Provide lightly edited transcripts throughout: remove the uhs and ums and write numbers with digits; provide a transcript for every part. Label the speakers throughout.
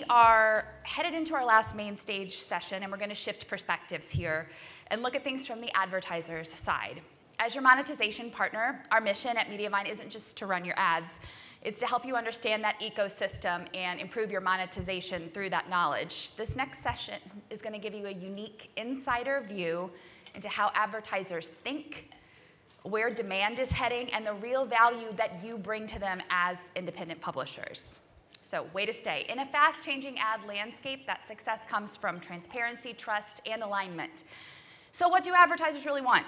Speaker 1: are headed into our last main stage session, and we're going to shift perspectives here and look at things from the advertiser's side. As your monetization partner, our mission at Mediavine isn't just to run your ads. It's to help you understand that ecosystem and improve your monetization through that knowledge. This next session is going to give you a unique insider view into how advertisers think, where demand is heading, and the real value that you bring to them as independent publishers. So, way to stay. In a fast-changing ad landscape, that success comes from transparency, trust, and alignment. So what do advertisers really want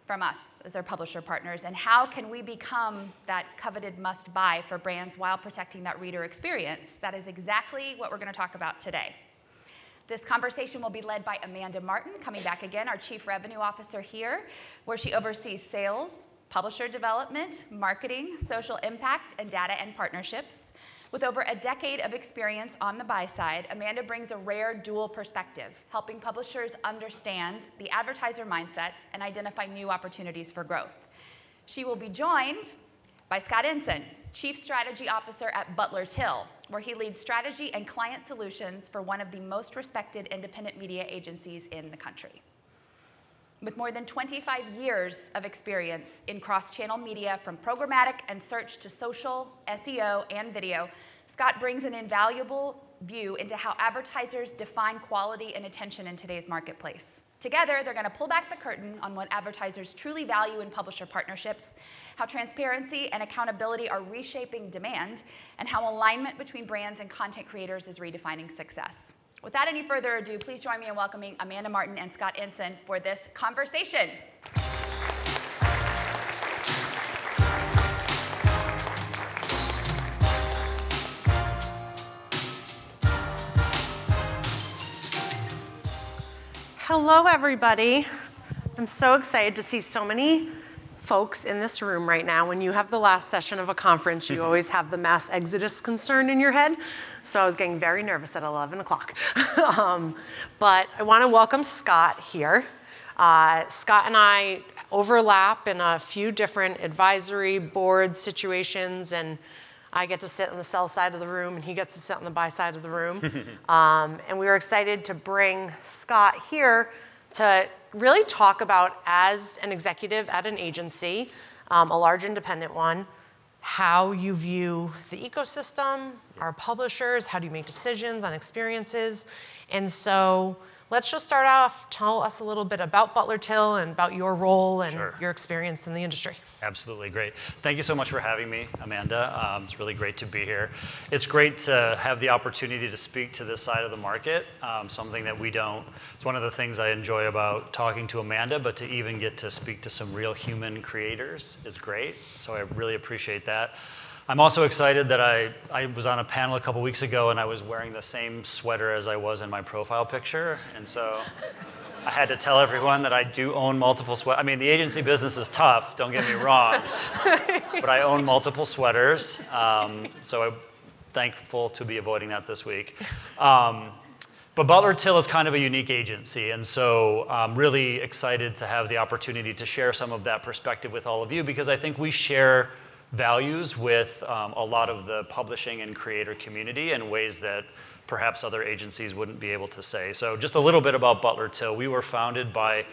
Speaker 1: from us as their publisher partners, and how can we become that coveted must-buy for brands while protecting that reader experience? That is exactly what we're going to talk about today. This conversation will be led by Amanda Martin, coming back again, our Chief Revenue Officer here, where she oversees sales, publisher development, marketing, social impact, and data and partnerships. With over a decade of experience on the buy side, Amanda brings a rare dual perspective, helping publishers understand the advertiser mindset and identify new opportunities for growth. She will be joined by Scott Ensign, Chief Strategy Officer at Butler, where he leads strategy and client solutions for one of the most respected independent media agencies in the country. With more than 25 years of experience in cross-channel media, from programmatic and search to social, SEO, and video, Scott brings an invaluable view into how advertisers define quality and attention in today's marketplace. Together, they're going to pull back the curtain on what advertisers truly value in publisher partnerships, how transparency and accountability are reshaping demand, and how alignment between brands and content creators is redefining success. Without any further ado, please join me in welcoming Amanda Martin and Scott Ensign for this conversation.
Speaker 2: Hello, everybody. I'm so excited to see so many folks in this room right now. When you have the last session of a conference, you always have the mass exodus concern in your head. So I was getting very nervous at 11 o'clock. But I want to welcome Scott here. Scott and I overlap in a few different advisory board situations, and I get to sit on the sell side of the room, and he gets to sit on the buy side of the room. And we were excited to bring Scott here to really talk about, as an executive at an agency, a large independent one, how you view the ecosystem, our publishers, how do you make decisions on experiences. And so let's just start off, tell us a little bit about Butler and about your role and your experience in the industry.
Speaker 3: Absolutely, great. Thank you so much for having me, Amanda. It's really great to be here. It's great to have the opportunity to speak to this side of the market, something that we don't. It's one of the things I enjoy about talking to Amanda, but to even get to speak to some real human creators is great. So I really appreciate that. I'm also excited that I was on a panel a couple weeks ago and I was wearing the same sweater as I was in my profile picture. And so I had to tell everyone that I do own multiple sweaters. I mean, the agency business is tough, don't get me wrong, but I own multiple sweaters. So I'm thankful to be avoiding that this week. But Butler is kind of a unique agency, and so I'm really excited to have the opportunity to share some of that perspective with all of you, because I think we share values with a lot of the publishing and creator community in ways that perhaps other agencies wouldn't be able to say. So just a little bit about Butler. We were founded by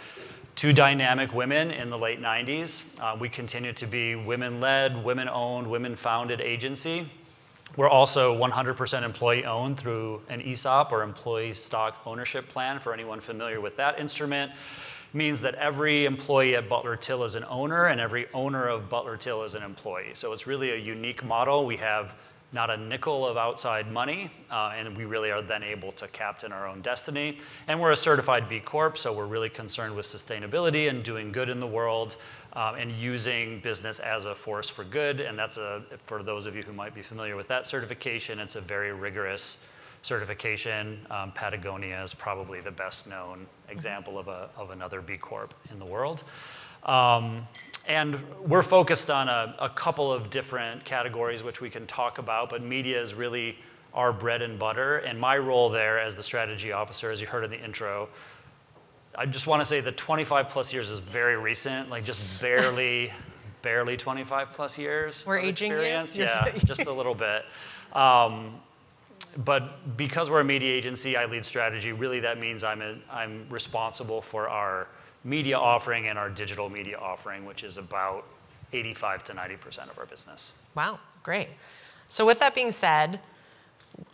Speaker 3: two dynamic women in the late 90s. We continue to be women-led, women-owned, women-founded agency. We're also 100% employee-owned through an ESOP, or employee stock ownership plan, for anyone familiar with that instrument. Means that every employee at Butler is an owner, and every owner of Butler is an employee. So it's really a unique model. We have not a nickel of outside money, and we really are then able to captain our own destiny. And we're a certified B Corp, so we're really concerned with sustainability and doing good in the world, and using business as a force for good. And that's for those of you who might be familiar with that certification, it's a very rigorous certification. Patagonia is probably the best known example of another B Corp in the world. And we're focused on a couple of different categories which we can talk about, but media is really our bread and butter. And my role there as the strategy officer, as you heard in the intro, I just want to say that 25 plus years is very recent, like just barely 25 plus years.
Speaker 2: We're aging you?
Speaker 3: Yeah, just a little bit. but because we're a media agency, I lead strategy. Really, that means I'm responsible for our media offering and our digital media offering, which is about 85 to 90% of our business.
Speaker 2: Wow, great. So with that being said,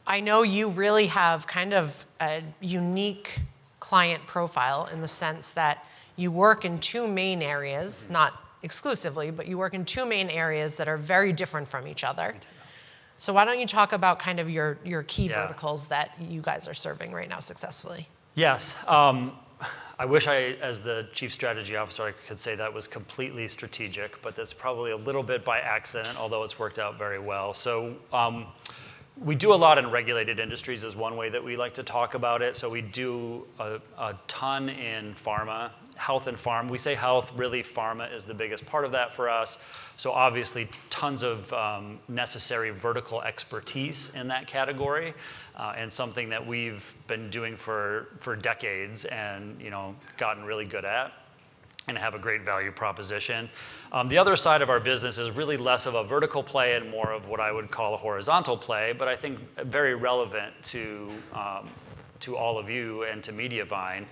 Speaker 2: I know you really have kind of a unique client profile in the sense that you work in two main areas, not exclusively, but you work in two main areas that are very different from each other. So why don't you talk about kind of your key verticals that you guys are serving right now successfully?
Speaker 3: Yes. I wish as the Chief Strategy Officer, I could say that was completely strategic, but that's probably a little bit by accident, although it's worked out very well. So we do a lot in regulated industries is one way that we like to talk about it. So we do a ton in pharma, health and pharma. We say health, really pharma is the biggest part of that for us. So obviously tons of necessary vertical expertise in that category, and something that we've been doing for decades and gotten really good at and have a great value proposition. The other side of our business is really less of a vertical play and more of what I would call a horizontal play, but I think very relevant to all of you and to Mediavine,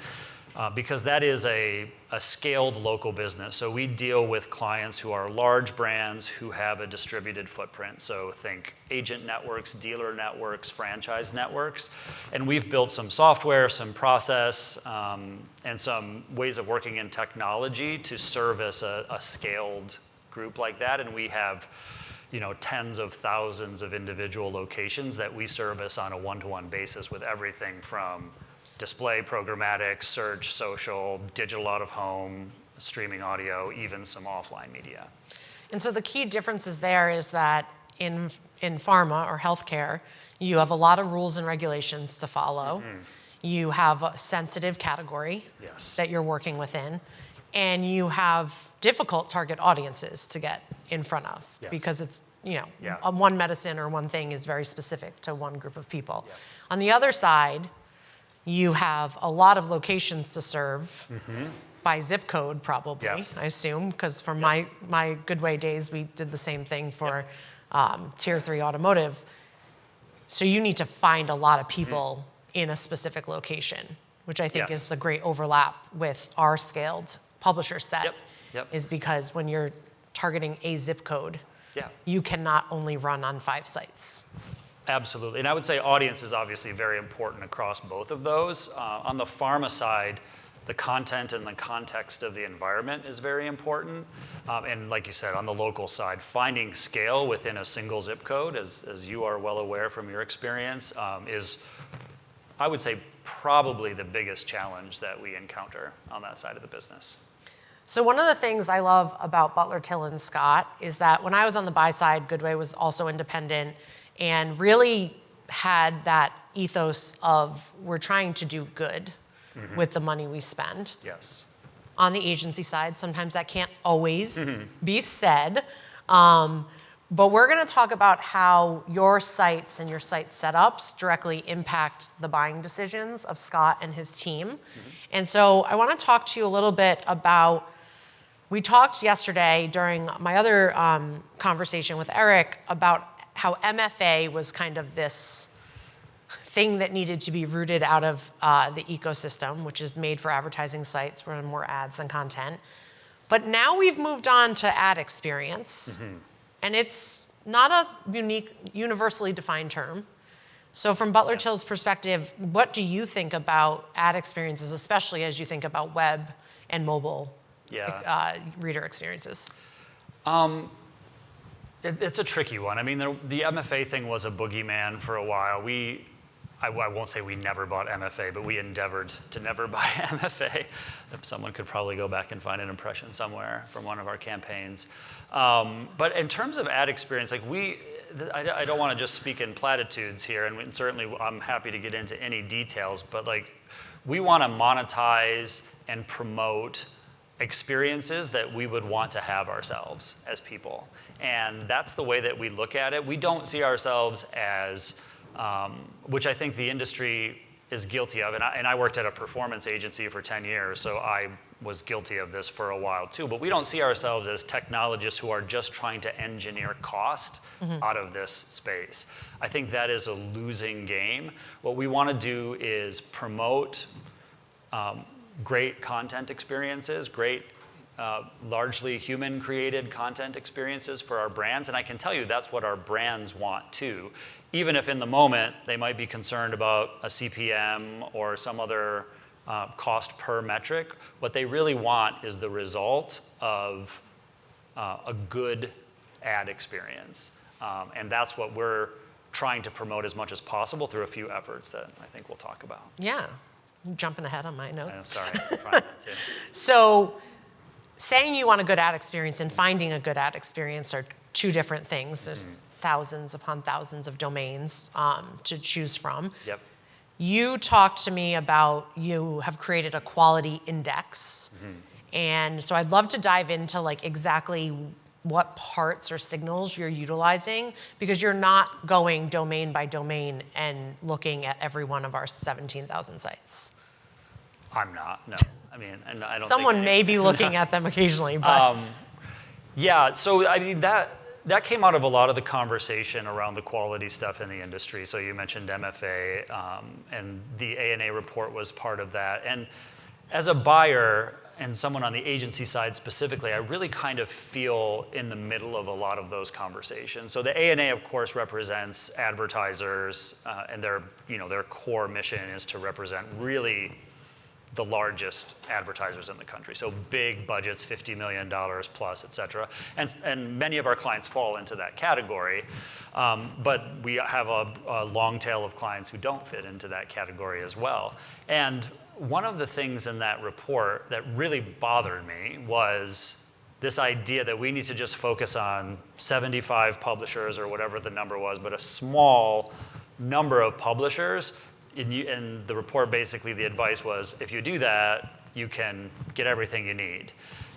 Speaker 3: because that is a scaled local business. So we deal with clients who are large brands who have a distributed footprint. So think agent networks, dealer networks, franchise networks. And we've built some software, some process, and some ways of working in technology to service a scaled group like that. And we have tens of thousands of individual locations that we service on a one-to-one basis with everything from display, programmatic, search, social, digital out of home, streaming audio, even some offline media.
Speaker 2: And so the key differences there is that in pharma or healthcare, you have a lot of rules and regulations to follow. You have a sensitive category that you're working within, and you have difficult target audiences to get in front of because it's, one medicine or one thing is very specific to one group of people. On the other side, you have a lot of locations to serve by zip code, probably, I assume, because from my Goodway days, we did the same thing for Tier 3 automotive. So you need to find a lot of people in a specific location, which I think is the great overlap with our scaled publisher set, is because when you're targeting a zip code, you cannot only run on 5 sites.
Speaker 3: Absolutely, and I would say audience is obviously very important across both of those. On the pharma side, the content and the context of the environment is very important. And like you said, on the local side, finding scale within a single zip code, as you are well aware from your experience, is, I would say, probably the biggest challenge that we encounter on that side of the business.
Speaker 2: So one of the things I love about Butler, Till & Scott is that when I was on the buy side, Goodway was also independent and really had that ethos of we're trying to do good with the money we spend.
Speaker 3: Yes.
Speaker 2: On the agency side, sometimes that can't always be said, but we're going to talk about how your sites and your site setups directly impact the buying decisions of Scott and his team. And so I want to talk to you a little bit about, we talked yesterday during my other conversation with Eric about how MFA was kind of this thing that needed to be rooted out of the ecosystem, which is made for advertising sites, run more ads than content. But now we've moved on to ad experience, and it's not a unique, universally defined term. So from Butler Till's perspective, what do you think about ad experiences, especially as you think about web and mobile reader experiences?
Speaker 3: It's a tricky one. I mean, the MFA thing was a boogeyman for a while. I won't say we never bought MFA, but we endeavored to never buy MFA. Someone could probably go back and find an impression somewhere from one of our campaigns. But in terms of ad experience, like I don't want to just speak in platitudes here, and certainly I'm happy to get into any details, but like we want to monetize and promote experiences that we would want to have ourselves as people. And that's the way that we look at it. We don't see ourselves as, which I think the industry is guilty of, and I worked at a performance agency for 10 years, so I was guilty of this for a while too, but we don't see ourselves as technologists who are just trying to engineer cost out of this space. I think that is a losing game. What we want to do is promote great content experiences, great largely human-created content experiences for our brands, and I can tell you that's what our brands want too. Even if in the moment they might be concerned about a CPM or some other cost per metric, what they really want is the result of a good ad experience. And that's what we're trying to promote as much as possible through a few efforts that I think we'll talk about.
Speaker 2: Yeah, I'm jumping ahead on my notes.
Speaker 3: Sorry, I'm trying not to.
Speaker 2: So saying you want a good ad experience and finding a good ad experience are two different things. There's thousands upon thousands of domains to choose from.
Speaker 3: Yep.
Speaker 2: You talked to me about you have created a quality index. And so I'd love to dive into like exactly what parts or signals you're utilizing, because you're not going domain by domain and looking at every one of our 17,000 sites.
Speaker 3: I'm not, no. I mean, and I don't
Speaker 2: Someone
Speaker 3: think
Speaker 2: may be looking at them occasionally, but.
Speaker 3: Yeah, so I mean, that came out of a lot of the conversation around the quality stuff in the industry. So you mentioned MFA, and the ANA report was part of that. And as a buyer and someone on the agency side specifically, I really kind of feel in the middle of a lot of those conversations. So the ANA, of course, represents advertisers, and their core mission is to represent really the largest advertisers in the country. So big budgets, $50 million plus, et cetera. And many of our clients fall into that category. But we have a long tail of clients who don't fit into that category as well. And one of the things in that report that really bothered me was this idea that we need to just focus on 75 publishers or whatever the number was, but a small number of publishers. In the report, basically, the advice was, if you do that, you can get everything you need.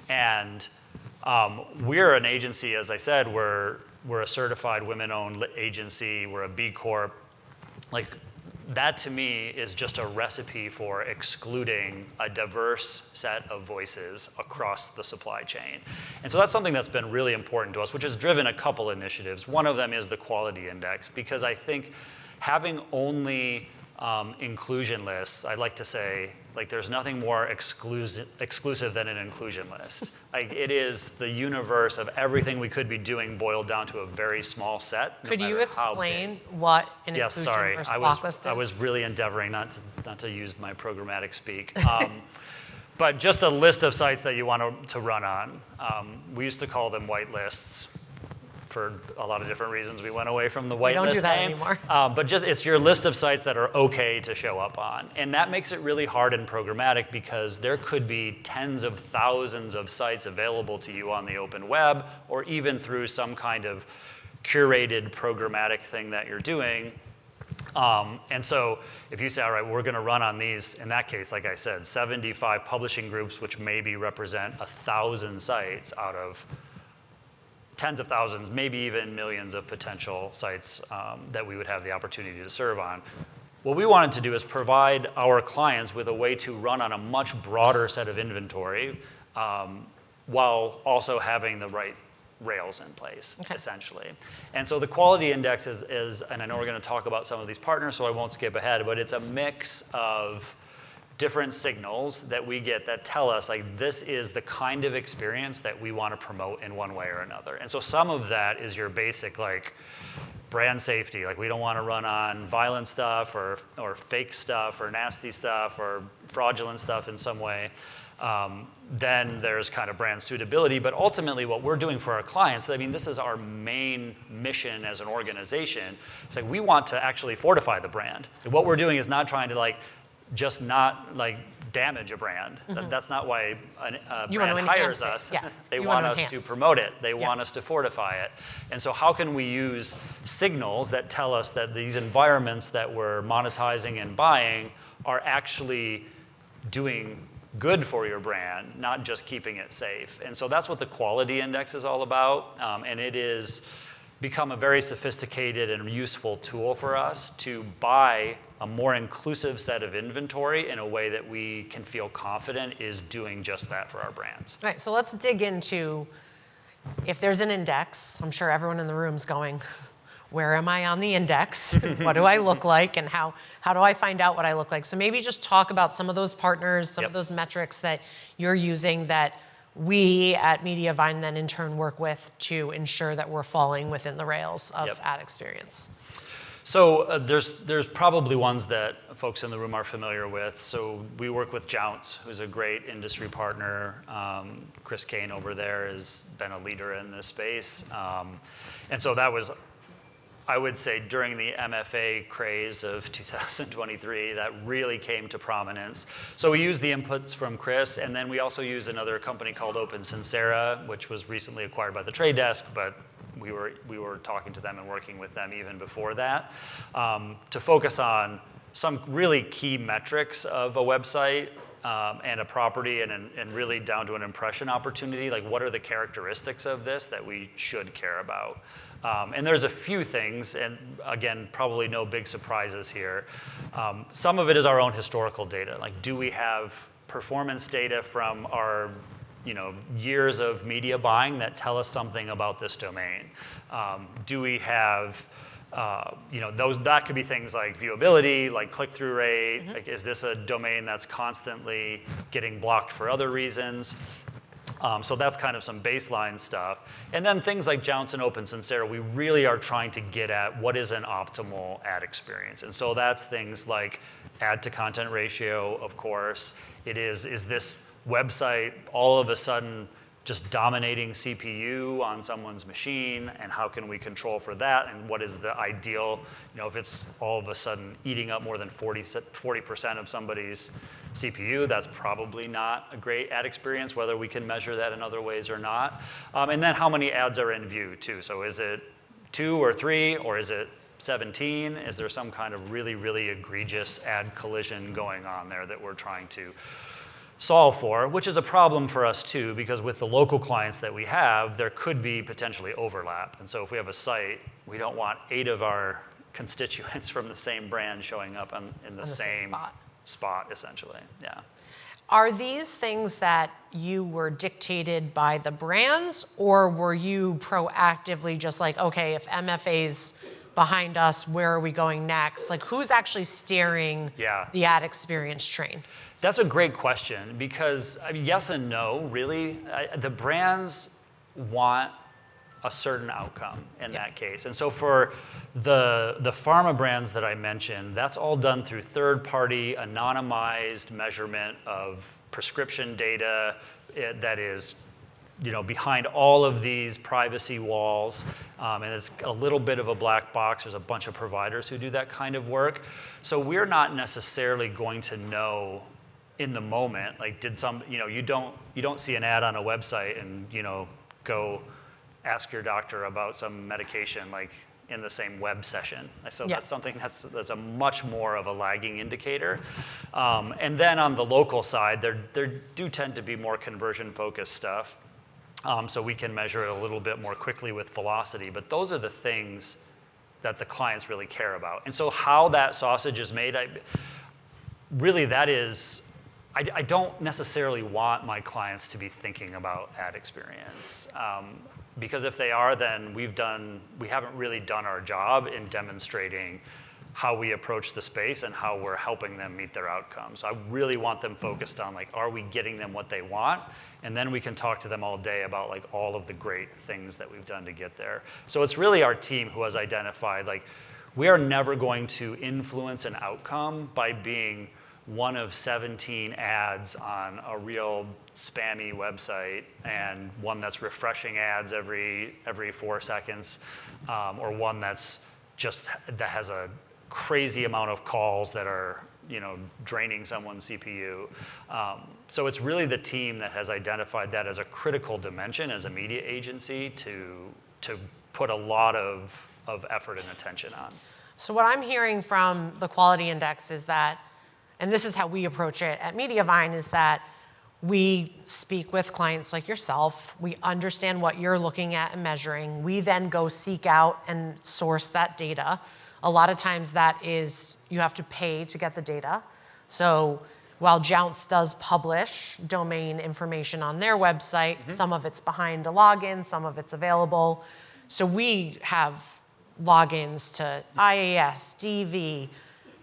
Speaker 3: And we're an agency, as I said, we're a certified women-owned agency. We're a B Corp. Like, that to me is just a recipe for excluding a diverse set of voices across the supply chain. And so that's something that's been really important to us, which has driven a couple initiatives. One of them is the quality index, because I think having only inclusion lists, I like to say, like, there's nothing more exclusive than an inclusion list. Like, it is the universe of everything we could be doing boiled down to a very small set.
Speaker 2: Could you explain what an inclusion versus block list is?
Speaker 3: I was really endeavoring not to use my programmatic speak. But just a list of sites that you want to run on. We used to call them white lists. For a lot of different reasons, we went away from the white list name.
Speaker 2: We don't do that anymore.
Speaker 3: But just it's your list of sites that are okay to show up on. And that makes it really hard in programmatic, because there could be tens of thousands of sites available to you on the open web, or even through some kind of curated programmatic thing that you're doing. And so if you say, all right, we're going to run on these, in that case, like I said, 75 publishing groups, which maybe represent 1,000 sites out of tens of thousands, maybe even millions of potential sites that we would have the opportunity to serve on. What we wanted to do is provide our clients with a way to run on a much broader set of inventory, while also having the right rails in place, essentially. And so the quality index is, and I know we're going to talk about some of these partners, so I won't skip ahead, but it's a mix of different signals that we get that tell us, like, this is the kind of experience that we want to promote in one way or another. And so some of that is your basic, like, brand safety. Like, we don't want to run on violent stuff or fake stuff or nasty stuff or fraudulent stuff in some way. Then there's kind of brand suitability. But ultimately, what we're doing for our clients, I mean, this is our main mission as an organization. It's like, we want to actually fortify the brand. And what we're doing is not trying to, like, just not, like, damage a brand. That's not why a brand hires us.
Speaker 2: Yeah.
Speaker 3: They want us to promote it. They want us to fortify it. And so how can we use signals that tell us that these environments that we're monetizing and buying are actually doing good for your brand, not just keeping it safe? And so that's what the quality index is all about. And it is become a very sophisticated and useful tool for us to buy a more inclusive set of inventory in a way that we can feel confident is doing just that for our brands.
Speaker 2: All right, so let's dig into, if there's an index, I'm sure everyone in the room's going, where am I on the index? What do I look like? And how do I find out what I look like? So maybe just talk about some of those partners, some of those metrics that you're using that we at Mediavine then in turn work with to ensure that we're falling within the rails of ad experience.
Speaker 3: So there's probably ones that folks in the room are familiar with. So we work with Jounce, who's a great industry partner. Chris Kane over there has been a leader in this space. And so that was, I would say, during the MFA craze of 2023, that really came to prominence. So we use the inputs from Chris, and then we also use another company called Open Sincera, which was recently acquired by the Trade Desk, but we were talking to them and working with them even before that, to focus on some really key metrics of a website and a property, and really down to an impression opportunity. Like, what are the characteristics of this that we should care about? And there's a few things, and again, probably no big surprises here. Some of it is our own historical data. Like, do we have performance data from our years of media buying that tell us something about this domain? Do we have that could be things like viewability, like click-through rate. Like, is this a domain that's constantly getting blocked for other reasons? So that's kind of some baseline stuff. And then things like Jounce and Open Sincera, we really are trying to get at what is an optimal ad experience. And so that's things like ad to content ratio, of course. It is this website all of a sudden just dominating CPU on someone's machine, and how can we control for that, and what is the ideal, if it's all of a sudden eating up more than 40% of somebody's CPU, that's probably not a great ad experience, whether we can measure that in other ways or not. And then how many ads are in view too. So is it 2 or 3, or is it 17? Is there some kind of really, really egregious ad collision going on there that we're trying to solve for, which is a problem for us too, because with the local clients that we have, there could be potentially overlap. And so if we have a site, we don't want 8 of our constituents from the same brand showing up in the same spot, essentially. Yeah.
Speaker 2: Are these things that you were dictated by the brands, or were you proactively just like, okay, if MFA's behind us, where are we going next? Like, who's actually steering the ad experience train?
Speaker 3: That's a great question, because yes and no, really. The brands want a certain outcome in that case. And so for the pharma brands that I mentioned, that's all done through third-party anonymized measurement of prescription data that is behind all of these privacy walls, and it's a little bit of a black box. There's a bunch of providers who do that kind of work. So we're not necessarily going to know in the moment, like, you don't see an ad on a website and go ask your doctor about some medication like in the same web session. So that's something that's a much more of a lagging indicator. And then on the local side, there do tend to be more conversion focused stuff. So we can measure it a little bit more quickly with velocity, but those are the things that the clients really care about. And so how that sausage is made, I don't necessarily want my clients to be thinking about ad experience, because if they are, then we haven't really done our job in demonstrating how we approach the space and how we're helping them meet their outcomes. I really want them focused on, like, are we getting them what they want? And then we can talk to them all day about, like, all of the great things that we've done to get there. So it's really our team who has identified, like, we are never going to influence an outcome by being one of 17 ads on a real spammy website, and one that's refreshing ads every 4 seconds, or one that has a crazy amount of calls that are draining someone's CPU. So it's really the team that has identified that as a critical dimension as a media agency to put a lot of effort and attention on.
Speaker 2: So what I'm hearing from the quality index is that, and this is how we approach it at Mediavine, is that we speak with clients like yourself. We understand what you're looking at and measuring. We then go seek out and source that data A lot of times that is, you have to pay to get the data. So while Jounce does publish domain information on their website, some of it's behind a login, some of it's available. So we have logins to IAS, DV,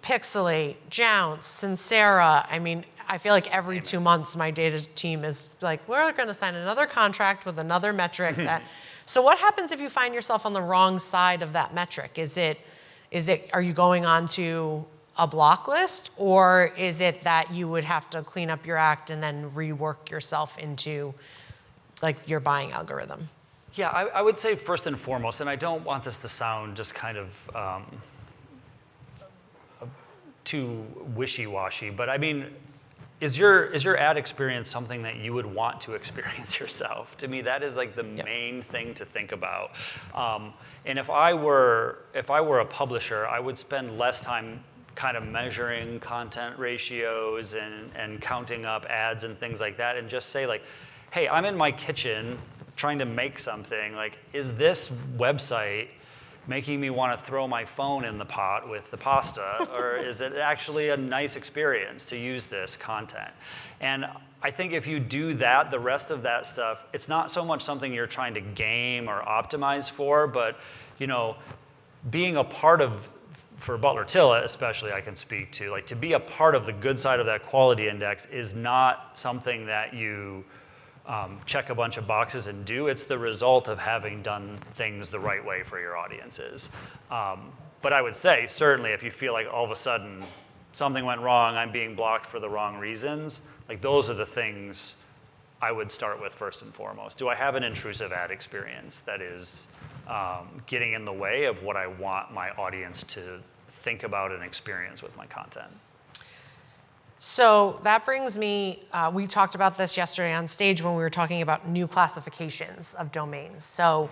Speaker 2: Pixelate, Jounce, Sincera. I mean, I feel like every 2 months my data team is like, we're going to sign another contract with another metric. So what happens if you find yourself on the wrong side of that metric? Are you going on to a block list, or is it that you would have to clean up your act and then rework yourself into like your buying algorithm?
Speaker 3: Yeah, I would say first and foremost, and I don't want this to sound just kind of too wishy-washy, but I mean, is your ad experience something that you would want to experience yourself? To me, that is like the main thing to think about. And if I were a publisher, I would spend less time kind of measuring content ratios and counting up ads and things like that, and just say like, hey, I'm in my kitchen trying to make something. Like, is this website making me want to throw my phone in the pot with the pasta, or is it actually a nice experience to use this content? And I think if you do that, the rest of that stuff, it's not so much something you're trying to game or optimize for, but being a part of, for Butler Till especially, I can speak to, like, to be a part of the good side of that quality index is not something that you check a bunch of boxes and do. It's the result of having done things the right way for your audiences. But I would say, certainly, if you feel like all of a sudden something went wrong, I'm being blocked for the wrong reasons, like those are the things I would start with first and foremost. Do I have an intrusive ad experience that is getting in the way of what I want my audience to think about and experience with my content?
Speaker 2: So that brings me, we talked about this yesterday on stage when we were talking about new classifications of domains. So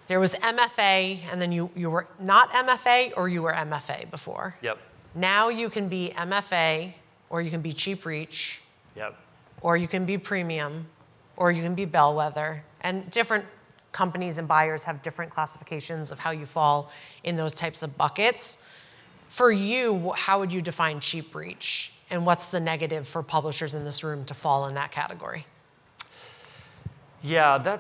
Speaker 2: there was MFA, and then you were not MFA, or you were MFA before.
Speaker 3: Yep.
Speaker 2: Now you can be MFA, or you can be cheap reach.
Speaker 3: Yep.
Speaker 2: Or you can be premium, or you can be bellwether. And different companies and buyers have different classifications of how you fall in those types of buckets. For you, how would you define cheap reach? And what's the negative for publishers in this room to fall in that category?
Speaker 3: Yeah,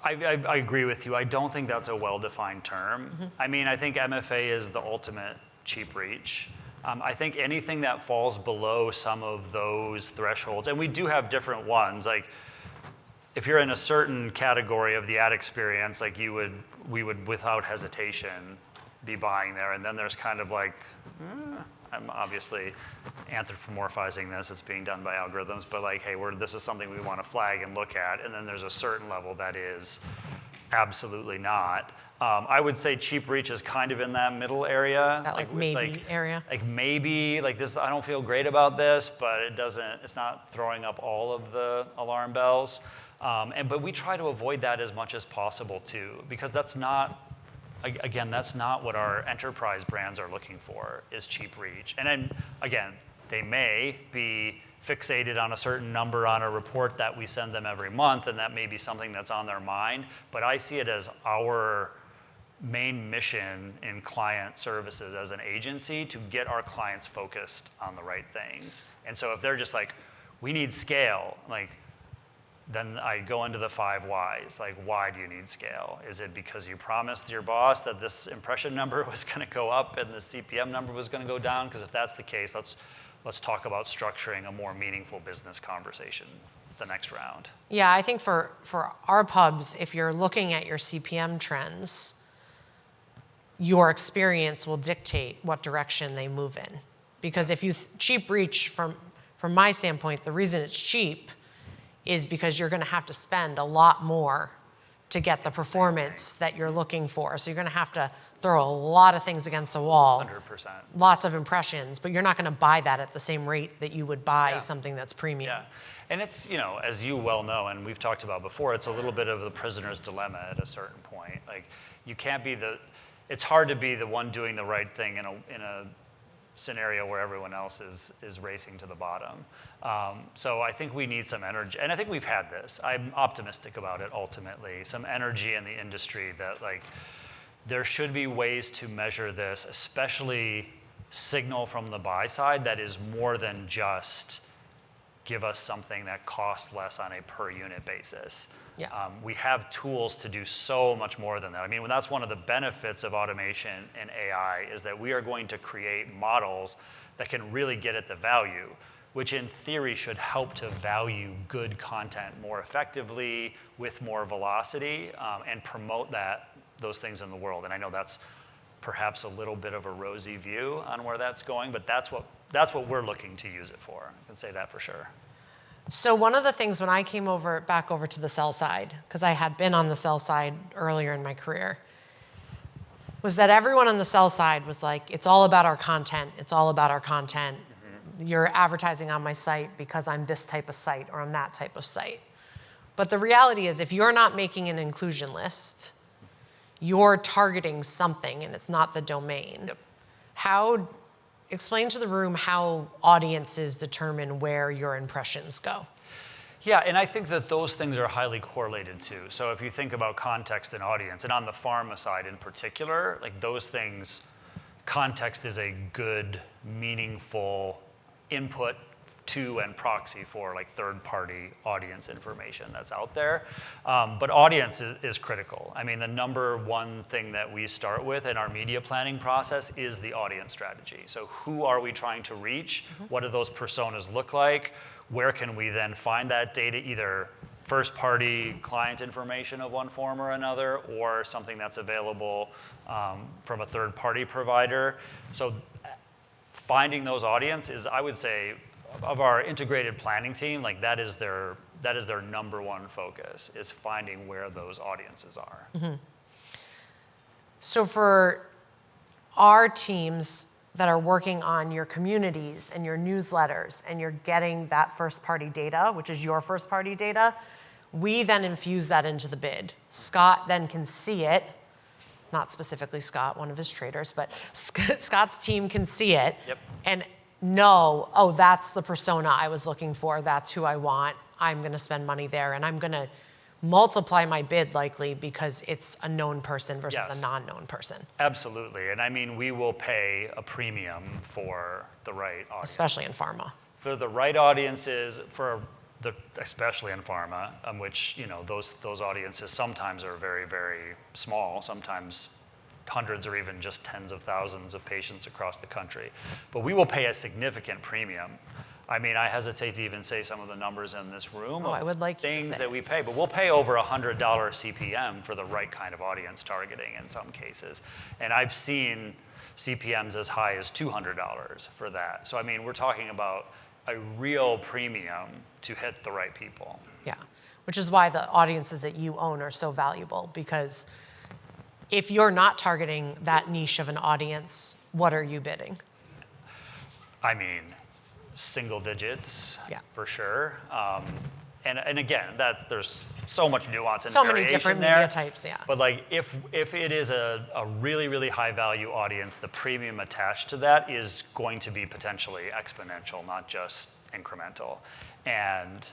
Speaker 3: I agree with you. I don't think that's a well-defined term. I mean, I think MFA is the ultimate cheap reach. I think anything that falls below some of those thresholds, and we do have different ones, like if you're in a certain category of the ad experience, like we would without hesitation be buying there. And then there's kind of like, I'm obviously anthropomorphizing this, it's being done by algorithms, but like, hey, this is something we want to flag and look at. And then there's a certain level that is absolutely not. I would say cheap reach is kind of in that middle area.
Speaker 2: That like maybe area?
Speaker 3: Like maybe, like this, I don't feel great about this, but it's not throwing up all of the alarm bells. But we try to avoid that as much as possible too, because that's not what our enterprise brands are looking for, is cheap reach. And then, again, they may be fixated on a certain number on a report that we send them every month, and that may be something that's on their mind. But I see it as our main mission in client services as an agency to get our clients focused on the right things. And so if they're just like, we need scale, like, then I go into the 5 whys. Like, why do you need scale? Is it because you promised your boss that this impression number was going to go up and the CPM number was going to go down? Because if that's the case, let's talk about structuring a more meaningful business conversation the next round.
Speaker 2: Yeah, I think for our pubs, if you're looking at your CPM trends, your experience will dictate what direction they move in. Because if you cheap reach, from my standpoint, the reason it's cheap is because you're going to have to spend a lot more to get the performance that you're looking for. So you're going to have to throw a lot of things against the wall.
Speaker 3: 100%.
Speaker 2: Lots of impressions, but you're not going to buy that at the same rate that you would buy something that's premium.
Speaker 3: Yeah, and it's, as you well know, and we've talked about before, it's a little bit of the prisoner's dilemma at a certain point. Like, you can't be it's hard to be the one doing the right thing in a scenario where everyone else is racing to the bottom. So I think we need some energy, and I think we've had this. I'm optimistic about it ultimately. Some energy in the industry that, like, there should be ways to measure this, especially signal from the buy side that is more than just give us something that costs less on a per unit basis.
Speaker 2: Yeah.
Speaker 3: We have tools to do so much more than that. I mean, that's one of the benefits of automation and AI is that we are going to create models that can really get at the value, which in theory should help to value good content more effectively with more velocity and promote those things in the world. And I know that's perhaps a little bit of a rosy view on where that's going, but that's what we're looking to use it for. I can say that for sure.
Speaker 2: So one of the things when I came back over to the sell side, because I had been on the sell side earlier in my career, was that everyone on the sell side was like, it's all about our content. It's all about our content. Mm-hmm. You're advertising on my site because I'm this type of site or I'm that type of site. But the reality is if you're not making an inclusion list, you're targeting something and it's not the domain. Yep. Explain to the room how audiences determine where your impressions go.
Speaker 3: Yeah, and I think that those things are highly correlated too. So if you think about context and audience, and on the pharma side in particular, like those things, context is a good, meaningful input to and proxy for like third-party audience information that's out there. But audience is critical. I mean, the number one thing that we start with in our media planning process is the audience strategy. So who are we trying to reach? Mm-hmm. What do those personas look like? Where can we then find that data, either first-party client information of one form or another, or something that's available from a third-party provider? So finding those audiences, I would say, of our integrated planning team, like that is their number one focus, is finding where those audiences are. Mm-hmm.
Speaker 2: So for our teams that are working on your communities and your newsletters and you're getting that first party data, which is your first party data, we then infuse that into the bid. Scott then can see it, not specifically Scott, one of his traders, but Scott's team can see it.
Speaker 3: Yep.
Speaker 2: And know, oh, that's the persona I was looking for. That's who I want. I'm going to spend money there. And I'm going to multiply my bid likely because it's a known person versus a non-known person.
Speaker 3: Absolutely. And I mean, we will pay a premium for the right audience.
Speaker 2: Especially in pharma.
Speaker 3: For the right audiences, especially in pharma, which, you know, those audiences sometimes are very, very small, sometimes hundreds or even just tens of thousands of patients across the country. But we will pay a significant premium. I mean, I hesitate to even say some of the numbers in this room
Speaker 2: I would like
Speaker 3: things that we pay, but we'll pay over $100 CPM for the right kind of audience targeting in some cases. And I've seen CPMs as high as $200 for that. So I mean, we're talking about a real premium to hit the right people.
Speaker 2: Yeah, which is why the audiences that you own are so valuable, because if you're not targeting that niche of an audience, what are you bidding?
Speaker 3: I mean, single digits, for sure. And again, there's so much nuance and
Speaker 2: so
Speaker 3: variation
Speaker 2: many different
Speaker 3: there.
Speaker 2: Media types, yeah.
Speaker 3: But like, if it is a really, really high value audience, the premium attached to that is going to be potentially exponential, not just incremental. And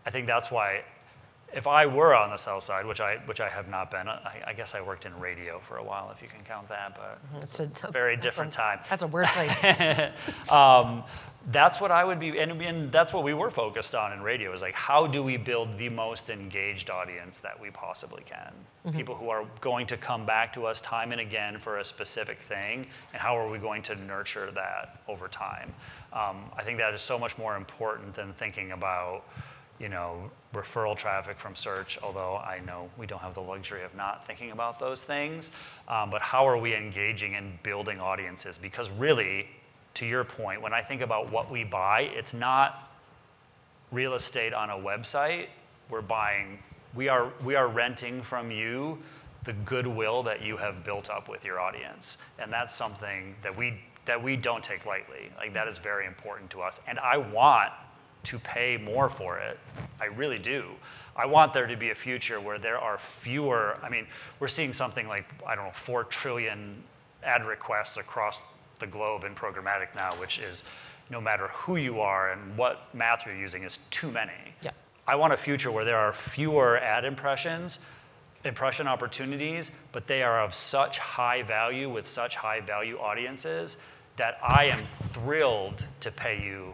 Speaker 3: I think that's why, if I were on the sell side, which I have not been, I guess I worked in radio for a while, if you can count that, but it's a very different time.
Speaker 2: That's a weird place.
Speaker 3: That's what I would be, and that's what we were focused on in radio, is like, how do we build the most engaged audience that we possibly can? Mm-hmm. People who are going to come back to us time and again for a specific thing, and how are we going to nurture that over time? I think that is so much more important than thinking about, you know, referral traffic from search, although I know we don't have the luxury of not thinking about those things. But how are we engaging and building audiences? Because really, to your point, when I think about what we buy, it's not real estate on a website. We are renting from you the goodwill that you have built up with your audience. And that's something that we don't take lightly. Like, that is very important to us. And I want to pay more for it. I really do. I want there to be a future where there are fewer, I mean, we're seeing something like, 4 trillion ad requests across the globe in programmatic now, which is, no matter who you are and what math you're using, is too many.
Speaker 2: Yeah.
Speaker 3: I want a future where there are fewer ad impressions impression opportunities, but they are of such high value with such high value audiences that I am thrilled to pay you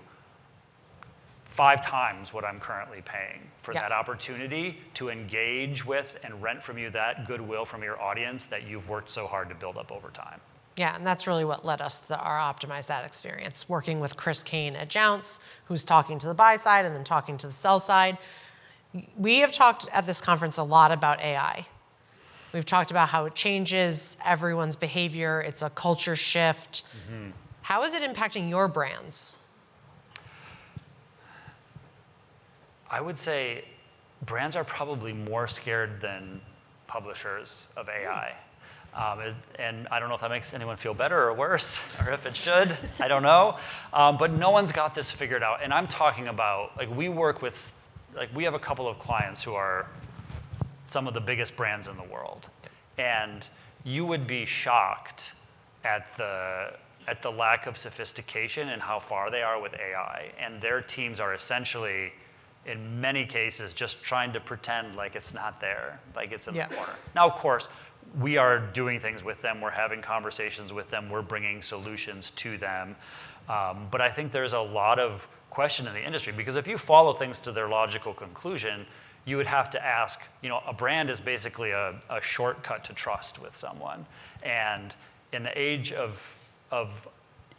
Speaker 3: 5 times what I'm currently paying for that opportunity to engage with and rent from you that goodwill from your audience that you've worked so hard to build up over time.
Speaker 2: Yeah, and that's really what led us to our Optimize Ad experience, working with Chris Kane at Jounce, who's talking to the buy side and then talking to the sell side. We have talked at this conference a lot about AI. We've talked about how it changes everyone's behavior. It's a culture shift. Mm-hmm. How is it impacting your brands?
Speaker 3: I would say brands are probably more scared than publishers of AI. And I don't know if that makes anyone feel better or worse, or if it should, I don't know. But no one's got this figured out. And I'm talking about, like, we work with, like, we have a couple of clients who are some of the biggest brands in the world. And you would be shocked at the lack of sophistication and how far they are with AI. And their teams are essentially, in many cases, just trying to pretend like it's not there, like it's in the corner. Now, of course, we are doing things with them. We're having conversations with them. We're bringing solutions to them. But I think there's a lot of question in the industry, because if you follow things to their logical conclusion, you would have to ask, you know, a brand is basically a shortcut to trust with someone. And in the age of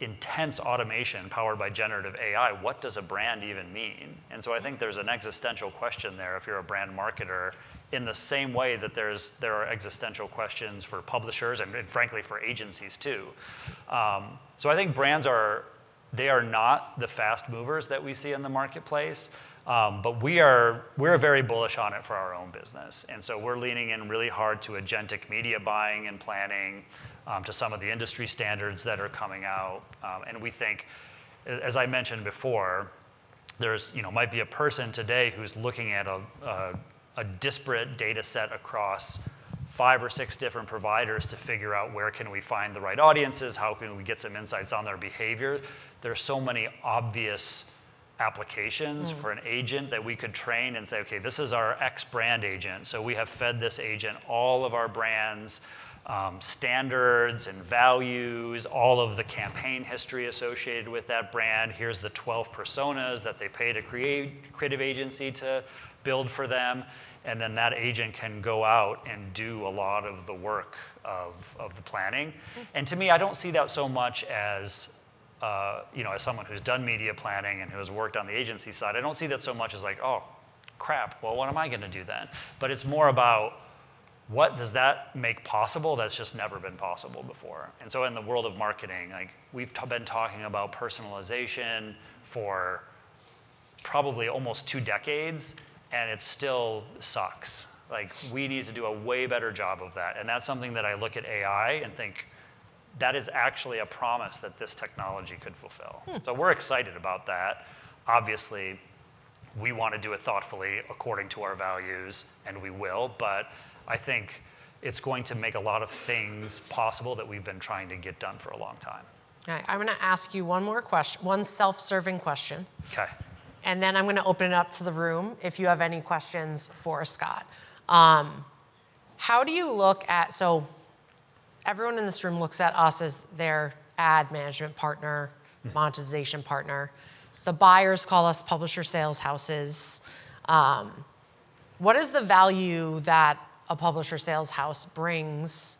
Speaker 3: intense automation powered by generative AI, what does a brand even mean? And so I think there's an existential question there if you're a brand marketer, in the same way that there are existential questions for publishers and frankly for agencies too. So I think brands are not the fast movers that we see in the marketplace, but we're very bullish on it for our own business. And so we're leaning in really hard to agentic media buying and planning, to some of the industry standards that are coming out. And we think, as I mentioned before, there's, you know, might be a person today who's looking at a disparate data set across 5 or 6 different providers to figure out where can we find the right audiences, how can we get some insights on their behavior. There's so many obvious applications for an agent that we could train and say, okay, this is our X brand agent. So we have fed this agent all of our brands, standards and values, all of the campaign history associated with that brand. Here's the 12 personas that they paid a creative agency to build for them. And then that agent can go out and do a lot of the work of the planning. And to me, I don't see that so much as, you know, as someone who's done media planning and who has worked on the agency side, I don't see that so much as like, oh, crap, well, what am I going to do then? But it's more about, what does that make possible that's just never been possible before? And so in the world of marketing, like, we've been talking about personalization for probably almost 2 decades, and it still sucks. Like, we need to do a way better job of that. And that's something that I look at AI and think, that is actually a promise that this technology could fulfill. So we're excited about that. Obviously, we want to do it thoughtfully according to our values, and we will, but I think it's going to make a lot of things possible that we've been trying to get done for a long time.
Speaker 2: All right, I'm going to ask you one more question, one self-serving question.
Speaker 3: Okay.
Speaker 2: And then I'm going to open it up to the room if you have any questions for Scott. How do you look at, so everyone in this room looks at us as their ad management partner, monetization partner. The buyers call us publisher sales houses. What is the value that a publisher sales house brings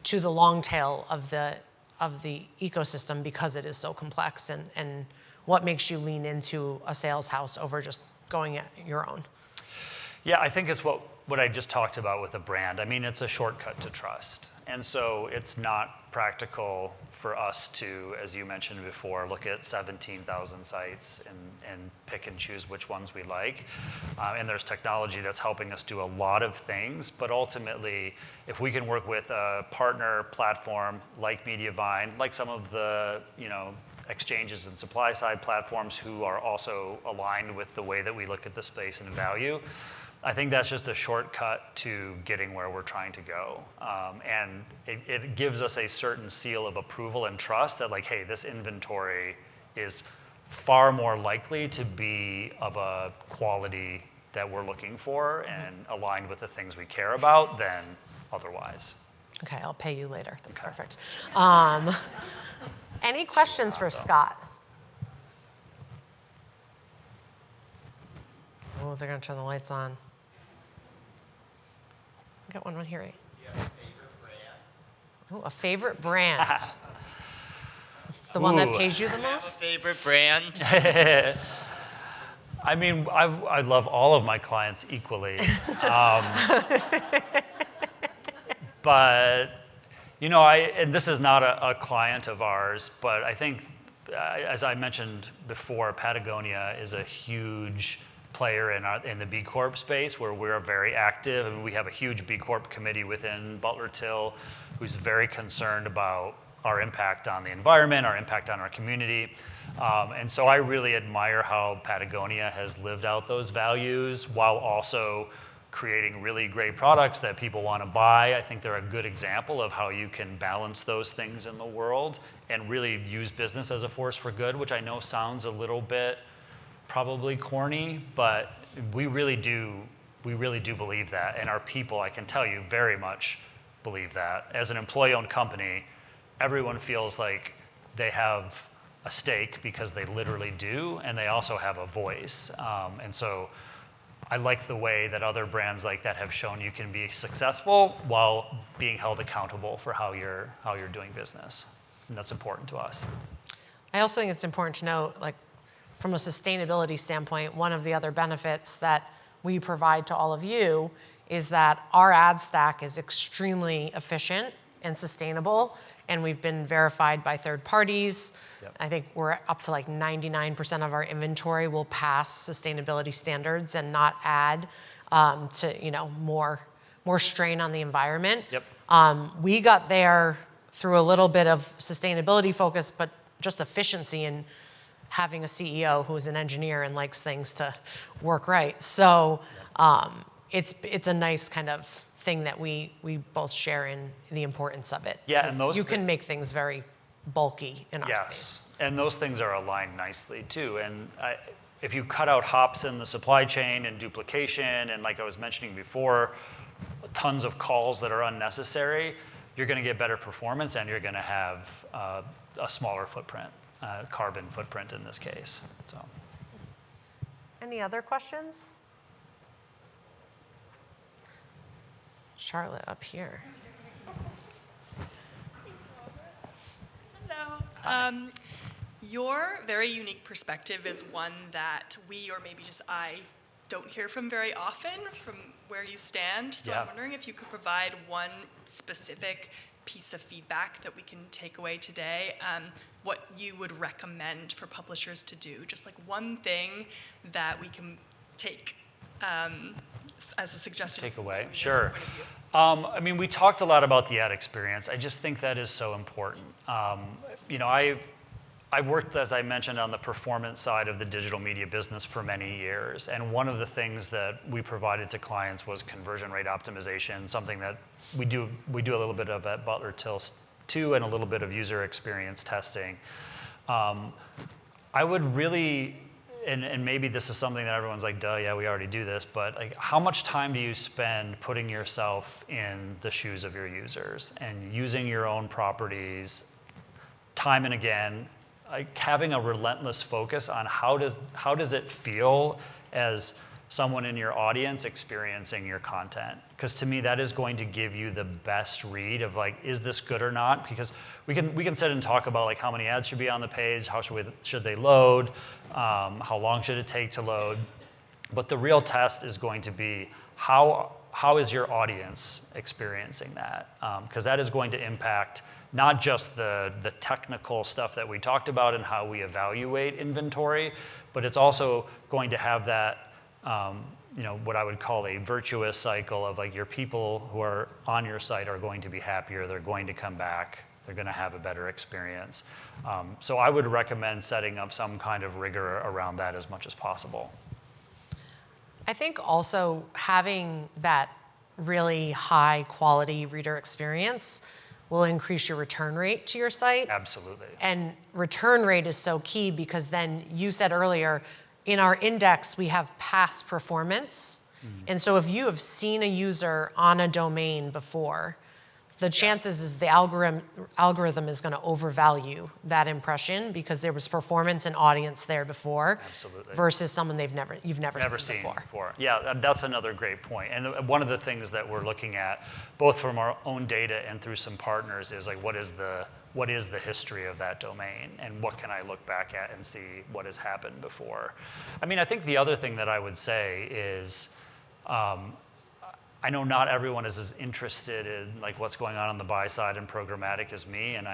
Speaker 2: to the long tail of the ecosystem because it is so complex, and what makes you lean into a sales house over just going at your own?
Speaker 3: Yeah, I think it's what I just talked about with a brand. I mean, it's a shortcut to trust. And so it's not practical for us to, as you mentioned before, look at 17,000 sites and pick and choose which ones we like. And there's technology that's helping us do a lot of things. But ultimately, if we can work with a partner platform like Mediavine, like some of the, you know, exchanges and supply side platforms who are also aligned with the way that we look at the space and value, I think that's just a shortcut to getting where we're trying to go. And it gives us a certain seal of approval and trust that, like, hey, this inventory is far more likely to be of a quality that we're looking for and aligned with the things we care about than otherwise.
Speaker 2: Okay, I'll pay you later. That's
Speaker 3: Okay.
Speaker 2: perfect. Any questions for Scott? Oh, they're going to turn the lights on. I got one here.
Speaker 4: Do you have a favorite brand?
Speaker 2: Oh, a favorite brand. The one that
Speaker 3: Ooh.
Speaker 2: pays you the
Speaker 4: Do you have a
Speaker 2: most?
Speaker 4: favorite brand?
Speaker 3: I mean, I love all of my clients equally. But, you know, and this is not a client of ours, but I think, as I mentioned before, Patagonia is a huge player in the B Corp space where we're very active, and we have a huge B Corp committee within Butler Till who's very concerned about our impact on the environment, our impact on our community. And so I really admire how Patagonia has lived out those values while also creating really great products that people want to buy. I think they're a good example of how you can balance those things in the world and really use business as a force for good, which I know sounds a little bit probably corny, but we really do believe that. And our people, I can tell you, very much believe that. As an employee-owned company, everyone feels like they have a stake because they literally do, and they also have a voice. And so I like the way that other brands like that have shown you can be successful while being held accountable for how you're doing business. And that's important to us.
Speaker 2: I also think it's important to note, like, from a sustainability standpoint, one of the other benefits that we provide to all of you is that our ad stack is extremely efficient and sustainable, and we've been verified by third parties.
Speaker 3: Yep.
Speaker 2: I think we're up to like 99% of our inventory will pass sustainability standards and not add to more strain on the environment.
Speaker 3: Yep.
Speaker 2: We got there through a little bit of sustainability focus, but just efficiency and having a CEO who is an engineer and likes things to work right. So it's a nice kind of thing that we both share in the importance of it.
Speaker 3: Yeah, and those
Speaker 2: you can make things very bulky in our
Speaker 3: yes,
Speaker 2: space.
Speaker 3: and those things are aligned nicely too. And if you cut out hops in the supply chain and duplication, and like I was mentioning before, tons of calls that are unnecessary, you're going to get better performance, and you're going to have a smaller footprint, carbon footprint in this case. So.
Speaker 2: Any other questions? Charlotte up here.
Speaker 5: Hello. Your very unique perspective is one that we, or maybe just I, don't hear from very often from where you stand. So
Speaker 3: Yeah.
Speaker 5: I'm wondering if you could provide one specific piece of feedback that we can take away today, what you would recommend for publishers to do, just like one thing that we can take as a suggestion.
Speaker 3: Take away,
Speaker 5: from
Speaker 3: sure.
Speaker 5: your point of view.
Speaker 3: I mean, we talked a lot about the ad experience. I just think that is so important. You know, I worked, as I mentioned, on the performance side of the digital media business for many years. And one of the things that we provided to clients was conversion rate optimization, something that we do a little bit of at Butler Till too, and a little bit of user experience testing. I would really, and maybe this is something that everyone's like, duh, yeah, we already do this, but like, how much time do you spend putting yourself in the shoes of your users and using your own properties time and again, like having a relentless focus on how does it feel as someone in your audience experiencing your content? Because to me, that is going to give you the best read of like, is this good or not? Because we can sit and talk about like how many ads should be on the page, how should they load, how long should it take to load, but the real test is going to be how is your audience experiencing that? Because that is going to impact not just the technical stuff that we talked about and how we evaluate inventory, but it's also going to have that, you know, what I would call a virtuous cycle of like your people who are on your site are going to be happier, they're going to come back, they're going to have a better experience. So I would recommend setting up some kind of rigor around that as much as possible.
Speaker 2: I think also having that really high quality reader experience will increase your return rate to your site.
Speaker 3: Absolutely.
Speaker 2: And return rate is so key because then you said earlier, in our index, we have past performance. And so if you have seen a user on a domain before, the chances is the algorithm is going to overvalue that impression because there was performance and audience there before.
Speaker 3: Absolutely.
Speaker 2: Versus someone you've never seen before.
Speaker 3: Yeah, that's another great point. And one of the things that we're looking at, both from our own data and through some partners, is like what is the history of that domain, and what can I look back at and see what has happened before. I mean, I think the other thing that I would say is, I know not everyone is as interested in like what's going on the buy side and programmatic as me, and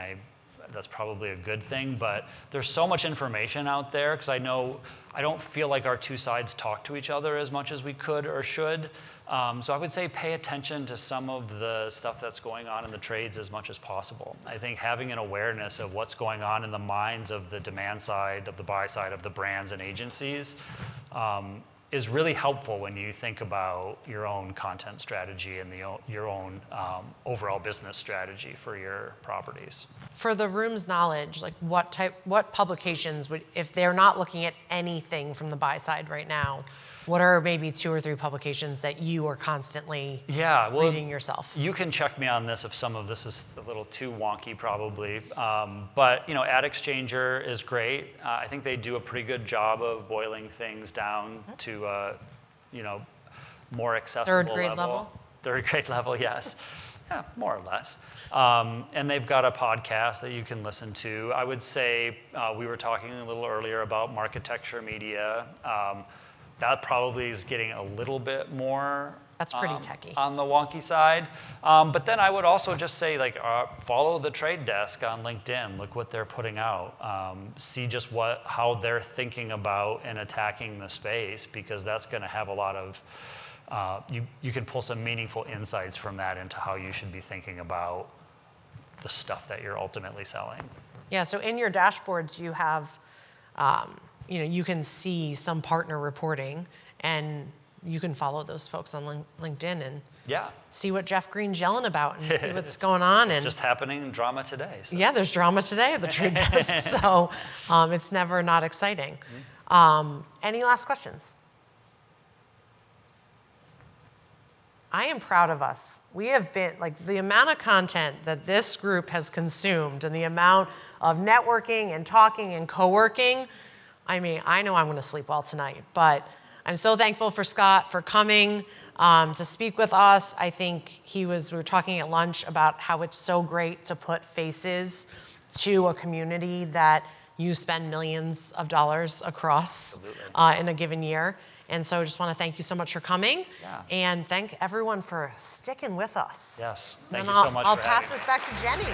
Speaker 3: that's probably a good thing, but there's so much information out there, because I don't feel like our two sides talk to each other as much as we could or should. So I would say pay attention to some of the stuff that's going on in the trades as much as possible. I think having an awareness of what's going on in the minds of the demand side, of the buy side, of the brands and agencies, is really helpful when you think about your own content strategy and your own overall business strategy for your properties.
Speaker 2: For the room's knowledge, like what publications would, if they're not looking at anything from the buy side right now, what are maybe 2 or 3 publications that you are constantly reading yourself?
Speaker 3: You can check me on this if some of this is a little too wonky, probably. But Ad Exchanger is great. I think they do a pretty good job of boiling things down to more accessible
Speaker 2: Third grade level?
Speaker 3: Third grade level, yes. Yeah, more or less. And they've got a podcast that you can listen to. I would say we were talking a little earlier about Marketecture Media. That probably is getting a little bit more
Speaker 2: That's pretty techy.
Speaker 3: On the wonky side. But then I would also just say, like, follow the trade desk on LinkedIn. Look what they're putting out. See just how they're thinking about and attacking the space, because that's going to have a lot of, you can pull some meaningful insights from that into how you should be thinking about the stuff that you're ultimately selling.
Speaker 2: Yeah, so in your dashboards, you have, you can see some partner reporting, and you can follow those folks on LinkedIn and see what Jeff Green's yelling about and see what's going on.
Speaker 3: It's just happening in drama today. So.
Speaker 2: Yeah, there's drama today at the trade desk, so it's never not exciting. Any last questions? I am proud of us. We have been, like, the amount of content that this group has consumed and the amount of networking and talking and co-working. I mean, I know I'm going to sleep well tonight, but I'm so thankful for Scott for coming to speak with us. I think we were talking at lunch about how it's so great to put faces to a community that you spend millions of dollars across in a given year. And so I just want to thank you so much for coming, and thank everyone for sticking with us.
Speaker 3: Yes, thank you so much for having me.
Speaker 2: I'll pass this back to Jenny.